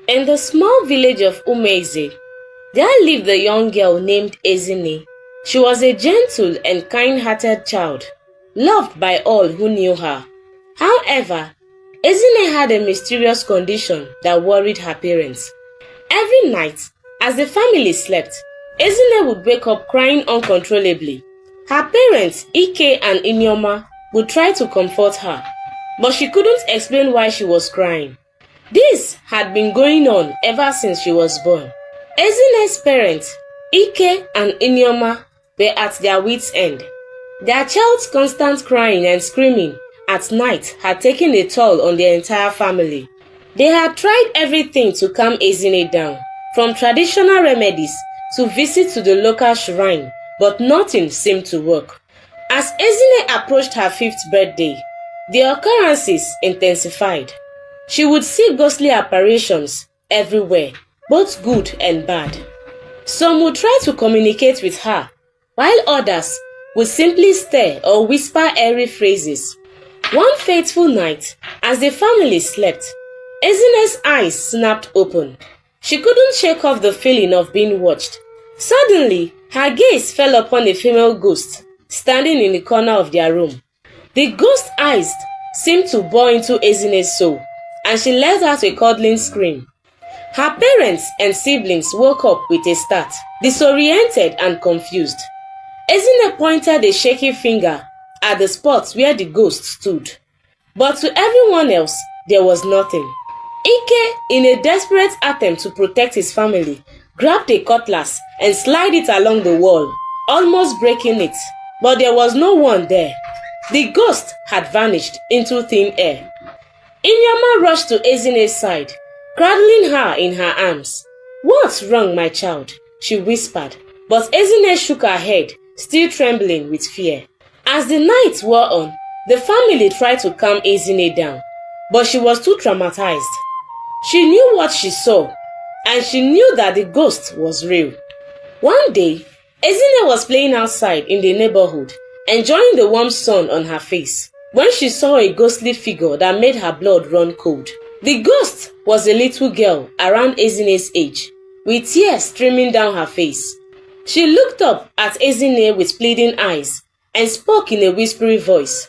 In the small village of Umeze, there lived a young girl named Ezine. She was a gentle and kind-hearted child, loved by all who knew her. However, Ezine had a mysterious condition that worried her parents. Every night, as the family slept, Ezine would wake up crying uncontrollably. Her parents, Ike and Inyoma, would try to comfort her, but she couldn't explain why she was crying. This had been going on ever since she was born. Ezine's parents, Ike and Inyoma, were at their wits' end. Their child's constant crying and screaming at night had taken a toll on the entire family. They had tried everything to calm Ezine down, from traditional remedies to visits to the local shrine, but nothing seemed to work. As Ezine approached her 5th birthday, the occurrences intensified. She would see ghostly apparitions everywhere, both good and bad. Some would try to communicate with her, while others would simply stare or whisper airy phrases. One fateful night, as the family slept, Ezine's eyes snapped open. She couldn't shake off the feeling of being watched. Suddenly, her gaze fell upon a female ghost standing in the corner of their room. The ghost's eyes seemed to bore into Ezine's soul, and she let out a curdling scream. Her parents and siblings woke up with a start, disoriented and confused. Ezine pointed a shaky finger at the spot where the ghost stood. But to everyone else, there was nothing. Ike, in a desperate attempt to protect his family, grabbed a cutlass and slid it along the wall, almost breaking it. But there was no one there. The ghost had vanished into thin air. Inyama rushed to Ezine's side, cradling her in her arms. "What's wrong, my child?" she whispered, but Ezine shook her head, still trembling with fear. As the night wore on, the family tried to calm Ezine down, but she was too traumatized. She knew what she saw, and she knew that the ghost was real. One day, Ezine was playing outside in the neighborhood, enjoying the warm sun on her face, when she saw a ghostly figure that made her blood run cold. The ghost was a little girl around Ezine's age, with tears streaming down her face. She looked up at Ezine with pleading eyes and spoke in a whispery voice.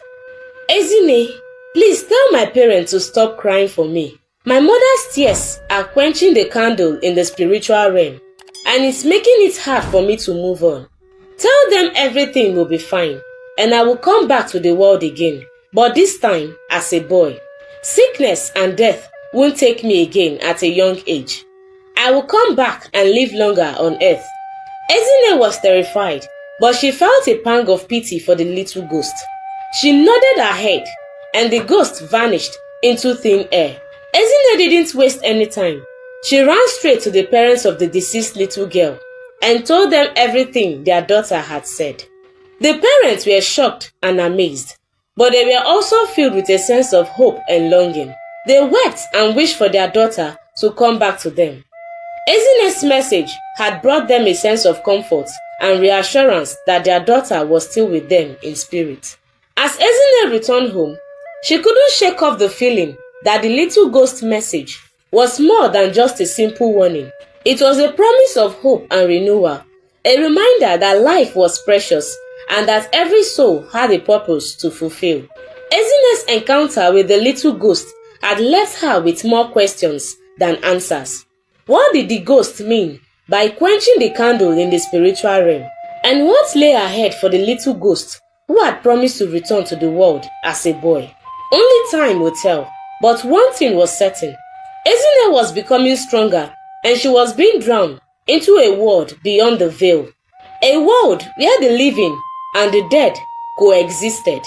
"Ezine, please tell my parents to stop crying for me. My mother's tears are quenching the candle in the spiritual realm, and it's making it hard for me to move on. Tell them everything will be fine, and I will come back to the world again, but this time as a boy. Sickness and death won't take me again at a young age. I will come back and live longer on earth." Ezine was terrified, but she felt a pang of pity for the little ghost. She nodded her head, and the ghost vanished into thin air. Ezine didn't waste any time. She ran straight to the parents of the deceased little girl and told them everything their daughter had said. The parents were shocked and amazed, but they were also filled with a sense of hope and longing. They wept and wished for their daughter to come back to them. Ezine's message had brought them a sense of comfort and reassurance that their daughter was still with them in spirit. As Ezine returned home, she couldn't shake off the feeling that the little ghost message was more than just a simple warning. It was a promise of hope and renewal, a reminder that life was precious and that every soul had a purpose to fulfill. Ezine's encounter with the little ghost had left her with more questions than answers. What did the ghost mean by quenching the candle in the spiritual realm? And what lay ahead for the little ghost who had promised to return to the world as a boy? Only time would tell, but one thing was certain. Ezine was becoming stronger, and she was being drawn into a world beyond the veil. A world where the living and the dead coexisted.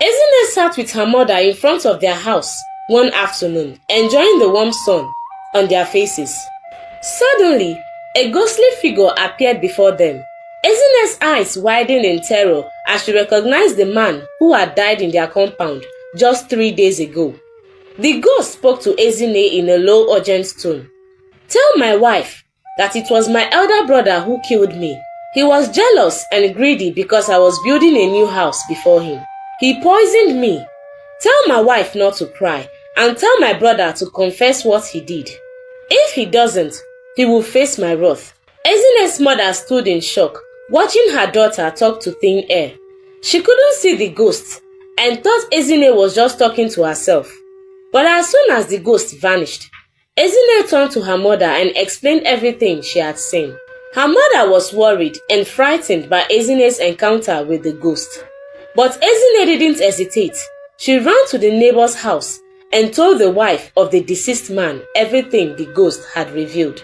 Ezine sat with her mother in front of their house one afternoon, enjoying the warm sun on their faces. Suddenly, a ghostly figure appeared before them. Ezine's eyes widened in terror as she recognized the man who had died in their compound just 3 days ago. The ghost spoke to Ezine in a low, urgent tone. "Tell my wife that it was my elder brother who killed me. He was jealous and greedy because I was building a new house before him. He poisoned me. Tell my wife not to cry and tell my brother to confess what he did." If he doesn't, he will face my wrath. Ezine's mother stood in shock, watching her daughter talk to thin air. She couldn't see the ghost and thought Ezine was just talking to herself. But as soon as the ghost vanished, Ezine turned to her mother and explained everything she had seen. Her mother was worried and frightened by Ezine's encounter with the ghost. But Ezine didn't hesitate. She ran to the neighbor's house and told the wife of the deceased man everything the ghost had revealed.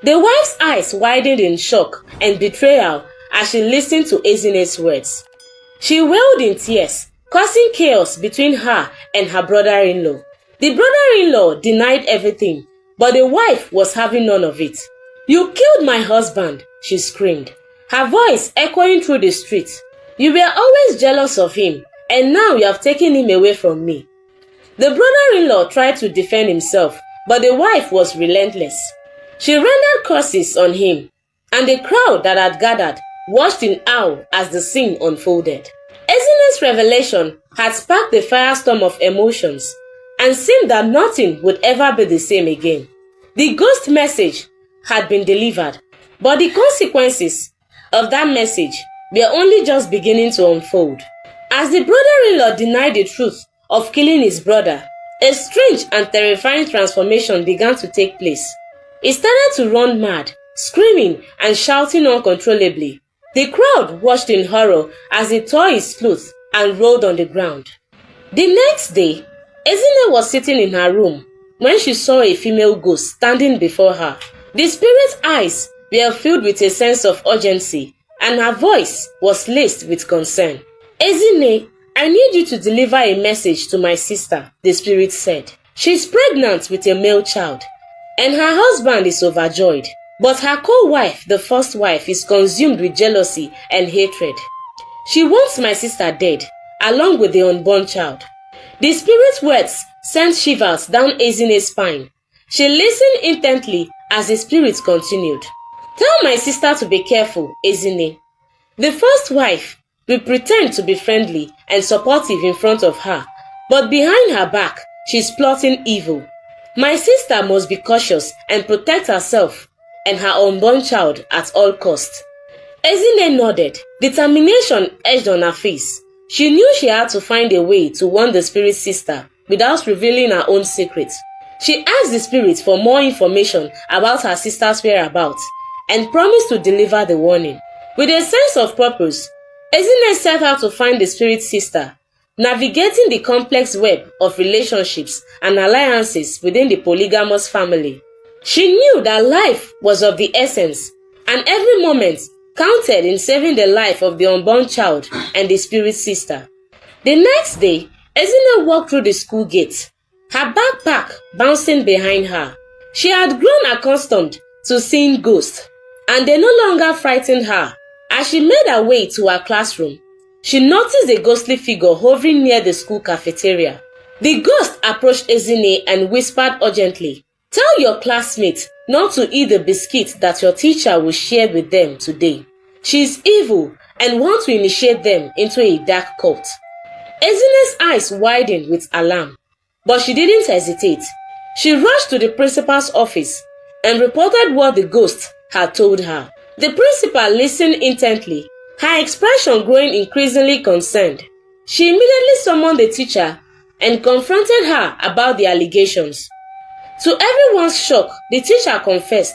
The wife's eyes widened in shock and betrayal as she listened to Ezine's words. She wailed in tears, causing chaos between her and her brother-in-law. The brother-in-law denied everything, but the wife was having none of it. "You killed my husband," she screamed, her voice echoing through the street. "You were always jealous of him, and now you have taken him away from me." The brother-in-law tried to defend himself, but the wife was relentless. She rendered curses on him, and the crowd that had gathered watched in awe as the scene unfolded. Ezine's revelation had sparked a firestorm of emotions, and seemed that nothing would ever be the same again. The ghost message had been delivered, but the consequences of that message were only just beginning to unfold. As the brother-in-law denied the truth of killing his brother, a strange and terrifying transformation began to take place. He started to run mad, screaming and shouting uncontrollably. The crowd watched in horror as he tore his clothes and rolled on the ground. The next day, Ezine was sitting in her room when she saw a female ghost standing before her. The spirit's eyes were filled with a sense of urgency, and her voice was laced with concern. "Ezine, I need you to deliver a message to my sister," the spirit said. "She's pregnant with a male child, and her husband is overjoyed. But her co-wife, the first wife, is consumed with jealousy and hatred. She wants my sister dead, along with the unborn child." The spirit's words sent shivers down Ezine's spine. She listened intently as the spirit continued. "Tell my sister to be careful, Ezine. The first wife will pretend to be friendly and supportive in front of her, but behind her back, she's plotting evil. My sister must be cautious and protect herself and her unborn child at all costs." Ezine nodded. Determination edged on her face. She knew she had to find a way to warn the spirit's sister without revealing her own secret. She asked the spirit for more information about her sister's whereabouts and promised to deliver the warning. With a sense of purpose, Ezine set out to find the spirit's sister, navigating the complex web of relationships and alliances within the polygamous family. She knew that life was of the essence, and every moment counted in saving the life of the unborn child and the spirit's sister. The next day, Ezine walked through the school gate, her backpack bouncing behind her. She had grown accustomed to seeing ghosts, and they no longer frightened her. As she made her way to her classroom, she noticed a ghostly figure hovering near the school cafeteria. The ghost approached Ezine and whispered urgently, "Tell your classmates not to eat the biscuit that your teacher will share with them today. She is evil and wants to initiate them into a dark cult." Ezine's eyes widened with alarm, but she didn't hesitate. She rushed to the principal's office and reported what the ghost had told her. The principal listened intently, her expression growing increasingly concerned. She immediately summoned the teacher and confronted her about the allegations. To everyone's shock, the teacher confessed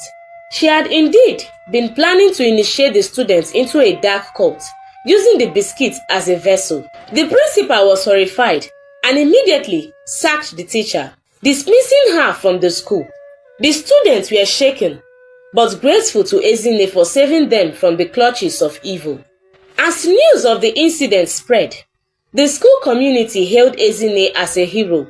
she had indeed been planning to initiate the students into a dark cult, using the biscuit as a vessel. The principal was horrified and immediately sacked the teacher, dismissing her from the school. The students were shaken, but grateful to Ezine for saving them from the clutches of evil. As news of the incident spread, the school community hailed Ezine as a hero.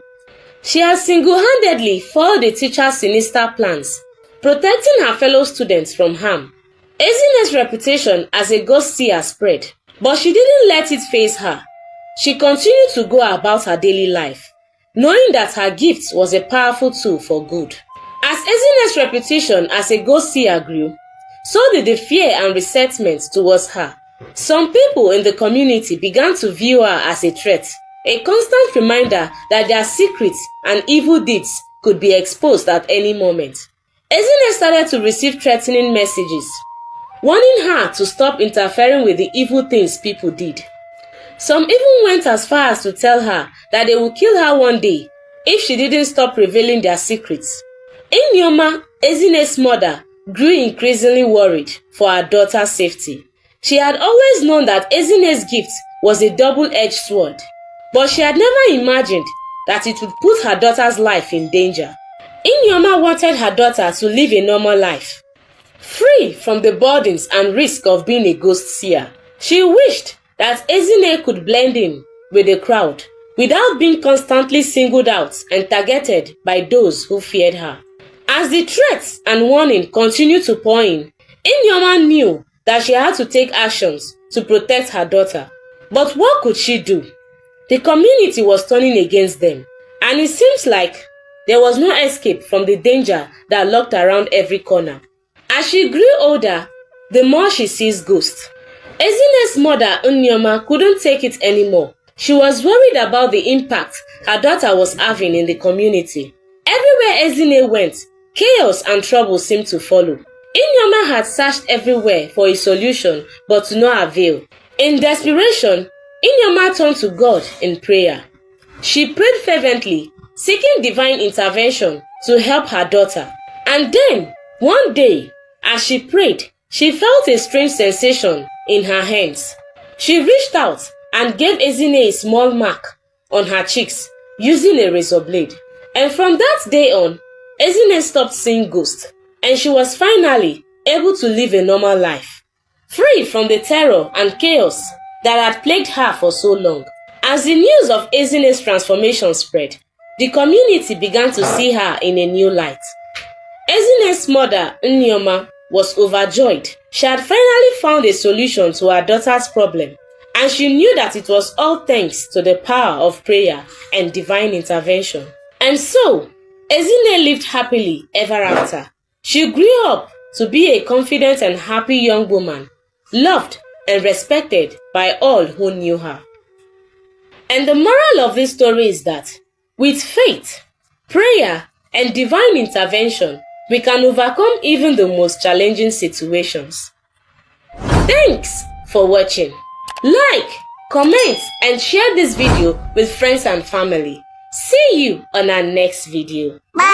She had single-handedly foiled the teacher's sinister plans, protecting her fellow students from harm. Ezine's reputation as a ghost seer spread, but she didn't let it faze her. She continued to go about her daily life, knowing that her gift was a powerful tool for good. As Ezine's reputation as a ghost seer grew, so did the fear and resentment towards her. Some people in the community began to view her as a threat, a constant reminder that their secrets and evil deeds could be exposed at any moment. Ezine started to receive threatening messages, warning her to stop interfering with the evil things people did. Some even went as far as to tell her that they would kill her one day if she didn't stop revealing their secrets. Nneoma, Ezine's mother, grew increasingly worried for her daughter's safety. She had always known that Ezine's gift was a double-edged sword, but she had never imagined that it would put her daughter's life in danger. Nneoma wanted her daughter to live a normal life, free from the burdens and risk of being a ghost seer. She wished that Ezine could blend in with the crowd without being constantly singled out and targeted by those who feared her. As the threats and warning continued to pour in, Nneoma knew that she had to take actions to protect her daughter. But what could she do? The community was turning against them, and it seems like there was no escape from the danger that lurked around every corner. As she grew older, the more she sees ghosts. Ezine's mother, Nneoma, couldn't take it anymore. She was worried about the impact her daughter was having in the community. Everywhere Ezine went, chaos and trouble seemed to follow. Nneoma had searched everywhere for a solution, but to no avail. In desperation, Nneoma turned to God in prayer. She prayed fervently, seeking divine intervention to help her daughter. And then, one day, as she prayed, she felt a strange sensation in her hands. She reached out and gave Ezine a small mark on her cheeks using a razor blade. And from that day on, Ezine stopped seeing ghosts, and she was finally able to live a normal life, free from the terror and chaos that had plagued her for so long. As the news of Ezine's transformation spread, the community began to see her in a new light. Ezine's mother, Nneoma, was overjoyed. She had finally found a solution to her daughter's problem, and she knew that it was all thanks to the power of prayer and divine intervention. And so, Ezine lived happily ever after. She grew up to be a confident and happy young woman, loved and respected by all who knew her. And the moral of this story is that, with faith, prayer, and divine intervention, we can overcome even the most challenging situations. Thanks for watching. Like, comment, and share this video with friends and family. See you on our next video. Bye.